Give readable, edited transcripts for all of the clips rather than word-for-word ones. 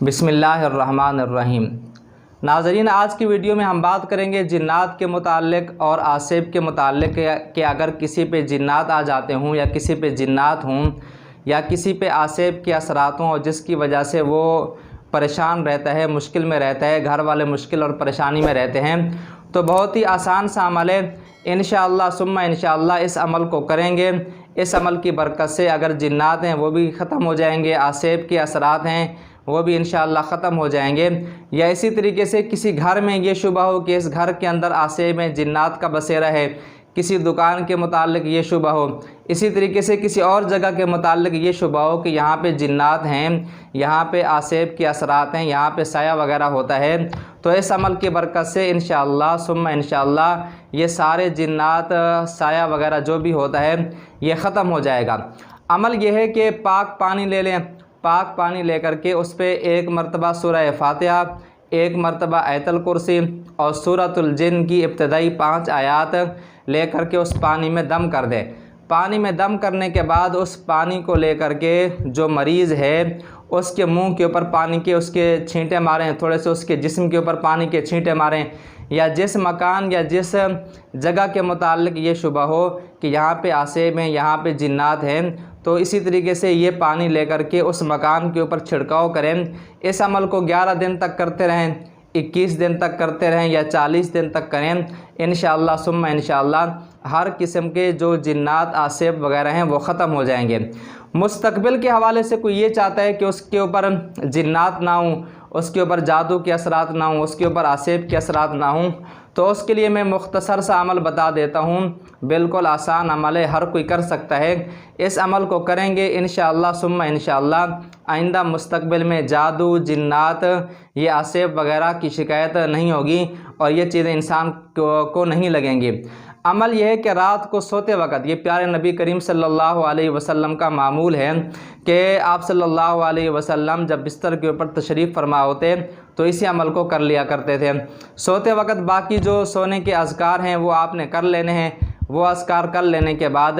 बिस्मिल्लाहिर्रहमानिर्रहीम। नाज़रीन, आज की वीडियो में हम बात करेंगे जिन्नात के मुताल्लिक़ और आसेब के मुताल्लिक़ कि अगर किसी पे जिन्नात आ जाते हों या किसी पे जिन्नात हों या किसी पे आसेब के असरात हों और जिसकी वजह से वो परेशान रहता है, मुश्किल में रहता है, घर वाले मुश्किल और परेशानी में रहते हैं, तो बहुत ही आसान सा अमल है। इंशाअल्लाह सुम्मा इंशाअल्लाह इस अमल को करेंगे। इस अमल की बरकत से अगर जिन्नात हैं वो भी ख़त्म हो जाएंगे, आसेब के असरात हैं वो भी इंशाअल्लाह ख़त्म हो जाएंगे। या इसी तरीके से किसी घर में ये शुबा हो कि इस घर के अंदर आसेब में जिन्नात का बसेरा है, किसी दुकान के मुताल्लिक़ ये शुबा हो, इसी तरीके से किसी और जगह के मुताल्लिक़ ये शुबा हो कि यहाँ पे जिन्नात हैं, यहाँ पे आसेब के असरात हैं, यहाँ पे साया वगैरह होता है, तो इस अमल की बरकत से इंशाअल्लाह सुम्मा इंशाअल्लाह ये सारे जिन्नात, साया वगैरह जो भी होता है ये ख़त्म हो जाएगा। अमल ये है कि पाक पानी ले लें, पाक पानी लेकर के उस पर एक मरतबा सूरह फातिहा, एक मरतबा आयतुल कुर्सी और सूरतुल जिन की इब्तदाई 5 आयात लेकर के उस पानी में दम कर दें। पानी में दम करने के बाद उस पानी को लेकर के जो मरीज़ है उसके मुंह के ऊपर पानी के उसके छींटे मारें, थोड़े से उसके जिस्म के ऊपर पानी के छींटे मारें, या जिस मकान या जिस जगह के मुताल्लिक़ ये शुबा हो कि यहाँ पे आसेब हैं, यहाँ पे जिन्नात हैं, तो इसी तरीके से ये पानी लेकर के उस मकान के ऊपर छिड़काव करें। इस अमल को 11 दिन तक करते रहें, 21 दिन तक करते रहें या 40 दिन तक करें। इंशाअल्लाह सुम्मा इंशाअल्लाह हर किस्म के जो जिन्नात, आसेब वगैरह हैं वो ख़त्म हो जाएंगे। मुस्तकबिल के हवाले से कोई ये चाहता है कि उसके ऊपर जिन्नात ना हों, उसके ऊपर जादू के असरात ना हों, उसके ऊपर आसेब के असरात ना हों, तो उसके लिए मैं मुख्तसर सा अमल बता देता हूँ। बिल्कुल आसान अमल है, हर कोई कर सकता है। इस अमल को करेंगे इंशाअल्लाह सुम्मा इंशाअल्लाह आइंदा मुस्तकबिल में जादू, जिन्नात, ये आसेब वगैरह की शिकायत नहीं होगी और ये चीज़ें इंसान को नहीं लगेंगी। अमल यह है कि रात को सोते वक़्त, ये प्यारे नबी करीम सल्लल्लाहु अलैहि वसल्लम का मामूल है कि आप सल्लल्लाहु अलैहि वसल्लम जब बिस्तर के ऊपर तशरीफ़ फरमा होते तो इसी अमल को कर लिया करते थे। सोते वक़्त बाकी जो सोने के अज़कार हैं वो आपने कर लेने हैं। वो अज़कार कर लेने के बाद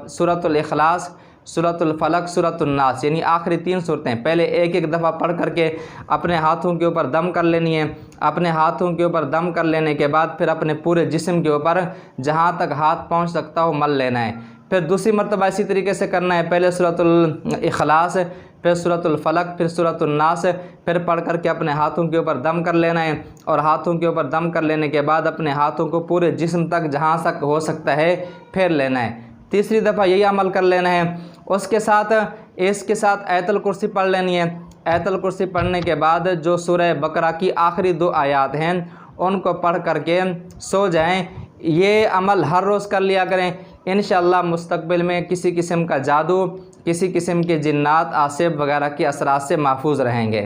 सूरतुल इखलास, सूरतुल फलक, सूरतुल नास, यानी आखिरी 3 सूरतें पहले एक एक दफ़ा पढ़ करके अपने हाथों के ऊपर दम कर लेनी है। अपने हाथों के ऊपर दम कर लेने के बाद फिर अपने पूरे जिस्म के ऊपर जहाँ तक हाथ पहुँच सकता हो मल लेना है। फिर दूसरी मरतबा इसी तरीके से करना है, पहले सूरतुल इखलास, फिर सूरतुल फलक, फिर सूरतुल नास, फिर पढ़ करके अपने हाथों के ऊपर दम कर लेना है। और हाथों के ऊपर दम कर लेने के बाद अपने हाथों को पूरे जिस्म तक जहाँ तक हो सकता है फेर लेना है। तीसरी दफ़ा यही अमल कर लेना है। उसके साथ इसके साथ आयतुल कुर्सी पढ़ लेनी है। आयतुल कुर्सी पढ़ने के बाद जो सूरह बकरा की आखिरी 2 आयात हैं उनको पढ़ करके सो जाएं। ये अमल हर रोज़ कर लिया करें। इंशाअल्लाह मुस्तकबिल में किसी किस्म का जादू, किसी किस्म के जिन्नात, आसेब वगैरह के असरात से महफूज रहेंगे।